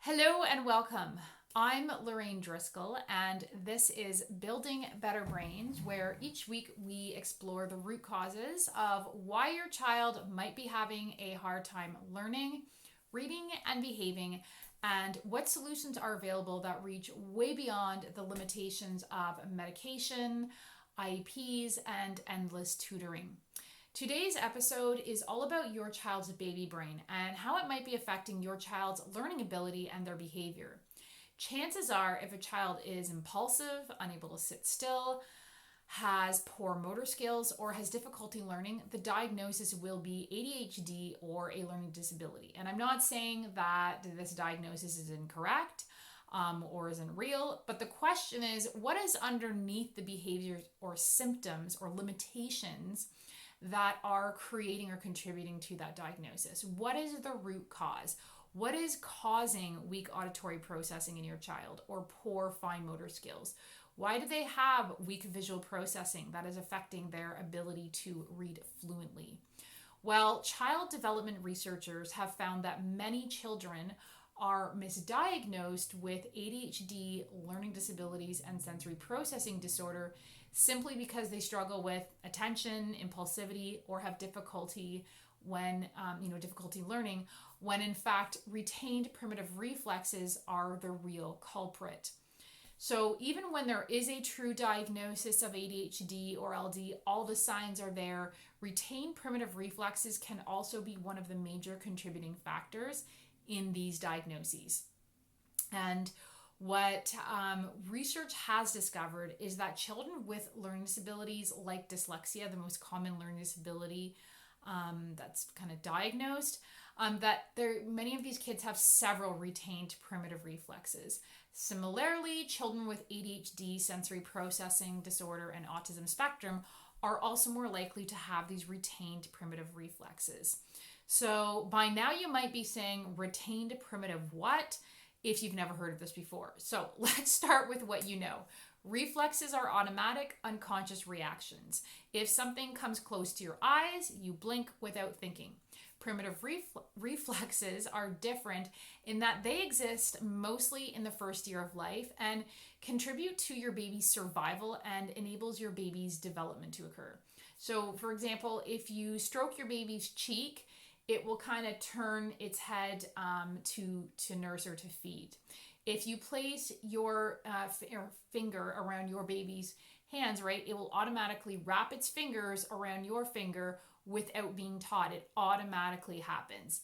Hello and welcome. I'm Lorraine Driscoll, and this is Building Better Brains, where each week we explore the root causes of why your child might be having a hard time learning, reading, and behaving, and what solutions are available that reach way beyond the limitations of medication, IEPs, and endless tutoring. Today's episode is all about your child's baby brain and how it might be affecting your child's learning ability and their behavior. Chances are, if a child is impulsive, unable to sit still, has poor motor skills, or has difficulty learning, the diagnosis will be ADHD or a learning disability. And I'm not saying that this diagnosis is incorrect or isn't real, but the question is, what is underneath the behaviors or symptoms or limitations that are creating or contributing to that diagnosis? What is the root cause? What is causing weak auditory processing in your child or poor fine motor skills? Why do they have weak visual processing that is affecting their ability to read fluently? Well, child development researchers have found that many children are misdiagnosed with ADHD, learning disabilities, and sensory processing disorder simply because they struggle with attention, impulsivity, or have difficulty difficulty learning, when in fact retained primitive reflexes are the real culprit. So even when there is a true diagnosis of ADHD or LD, all the signs are there. Retained primitive reflexes can also be one of the major contributing factors in these diagnoses. And what research has discovered is that children with learning disabilities like dyslexia, the most common learning disability that's kind of diagnosed, many of these kids have several retained primitive reflexes. Similarly, children with ADHD, sensory processing disorder, and autism spectrum are also more likely to have these retained primitive reflexes. So by now you might be saying, retained primitive what? If you've never heard of this before. So let's start with what you know. Reflexes are automatic, unconscious reactions. If something comes close to your eyes, you blink without thinking. Primitive reflexes are different in that they exist mostly in the first year of life and contribute to your baby's survival and enables your baby's development to occur. So for example, if you stroke your baby's cheek, it will kind of turn its head to nurse or to feed. If you place your finger around your baby's hands, right, it will automatically wrap its fingers around your finger without being taught. It automatically happens.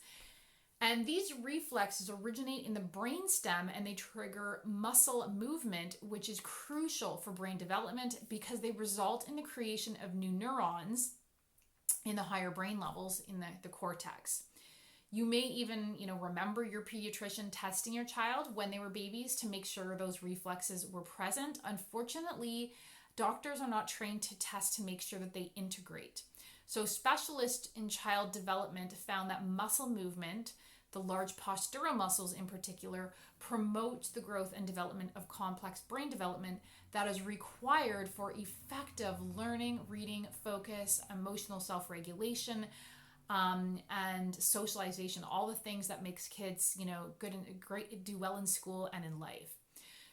And these reflexes originate in the brainstem and they trigger muscle movement, which is crucial for brain development because they result in the creation of new neurons in the higher brain levels in the cortex. You may even, remember your pediatrician testing your child when they were babies to make sure those reflexes were present. Unfortunately, doctors are not trained to test to make sure that they integrate. So specialists in child development found that muscle movement, the large postural muscles in particular, promotes the growth and development of complex brain development that is required for effective learning, reading, focus, emotional self-regulation, and socialization, all the things that makes kids, good and great, do well in school and in life.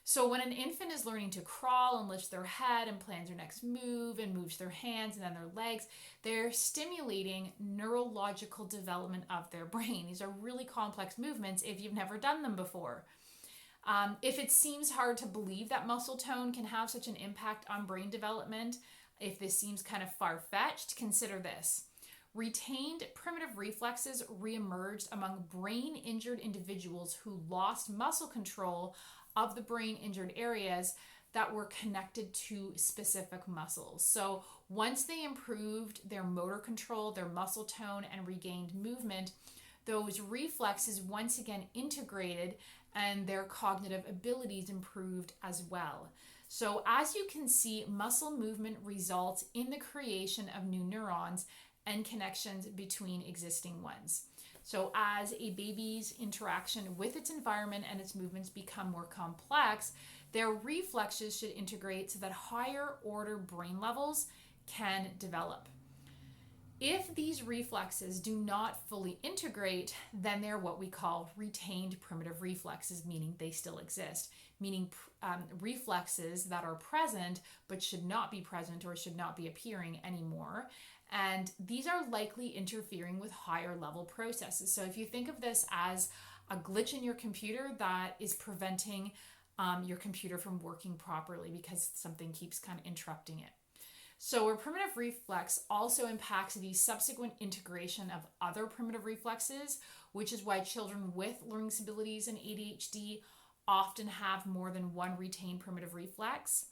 So when an infant is learning to crawl and lifts their head and plans their next move and moves their hands and then their legs, they're stimulating neurological development of their brain. These are really complex movements if you've never done them before. If it seems hard to believe that muscle tone can have such an impact on brain development, if this seems kind of far-fetched, consider this. Retained primitive reflexes reemerged among brain-injured individuals who lost muscle control of the brain-injured areas that were connected to specific muscles. So once they improved their motor control, their muscle tone, and regained movement, those reflexes once again integrated and their cognitive abilities improved as well. So as you can see, muscle movement results in the creation of new neurons and connections between existing ones. So as a baby's interaction with its environment and its movements become more complex, their reflexes should integrate so that higher order brain levels can develop. If these reflexes do not fully integrate, then they're what we call retained primitive reflexes, meaning they still exist, meaning reflexes that are present but should not be present or should not be appearing anymore. And these are likely interfering with higher level processes. So if you think of this as a glitch in your computer that is preventing your computer from working properly because something keeps kind of interrupting it. So a primitive reflex also impacts the subsequent integration of other primitive reflexes, which is why children with learning disabilities and ADHD often have more than one retained primitive reflex.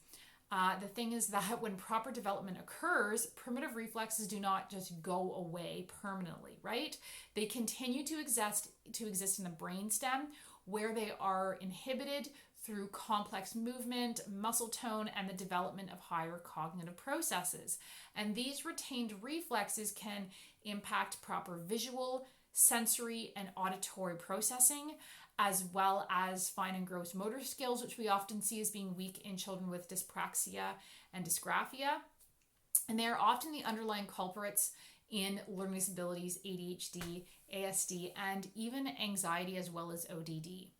The thing is that when proper development occurs, primitive reflexes do not just go away permanently, right? They continue to exist in the brainstem, where they are inhibited through complex movement, muscle tone, and the development of higher cognitive processes. And these retained reflexes can impact proper visual, sensory, and auditory processing, as well as fine and gross motor skills, which we often see as being weak in children with dyspraxia and dysgraphia. And they are often the underlying culprits in learning disabilities, ADHD, ASD, and even anxiety as well as ODD.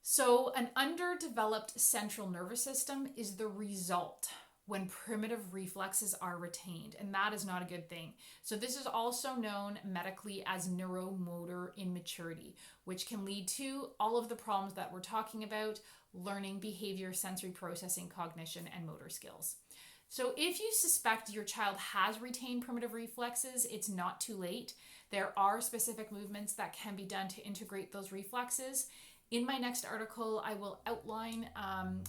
So an underdeveloped central nervous system is the result when primitive reflexes are retained, and that is not a good thing. So this is also known medically as neuromotor immaturity, which can lead to all of the problems that we're talking about: learning, behavior, sensory processing, cognition, and motor skills. So if you suspect your child has retained primitive reflexes, it's not too late. There are specific movements that can be done to integrate those reflexes. In my next article, I will outline,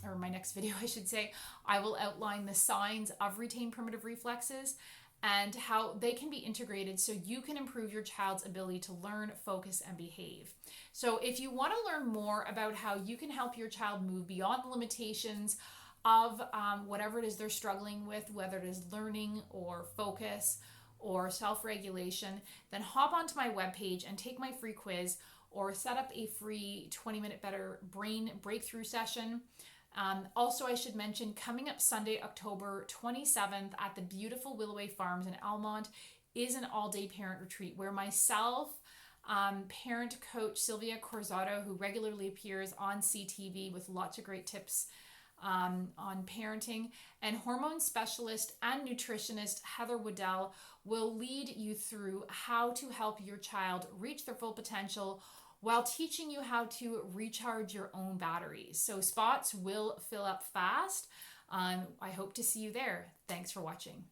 or my next video, I should say, I will outline the signs of retained primitive reflexes and how they can be integrated so you can improve your child's ability to learn, focus, and behave. So if you want to learn more about how you can help your child move beyond the limitations of whatever it is they're struggling with, whether it is learning or focus or self-regulation, then hop onto my webpage and take my free quiz, or set up a free 20-minute Better Brain breakthrough session. Also, I should mention, coming up Sunday, October 27th at the beautiful Willoway Farms in Almont is an all-day parent retreat where myself, parent coach Sylvia Corzato, who regularly appears on CTV with lots of great tips on parenting, and hormone specialist and nutritionist Heather Waddell will lead you through how to help your child reach their full potential while teaching you how to recharge your own batteries. So spots will fill up fast. I hope to see you there. Thanks for watching.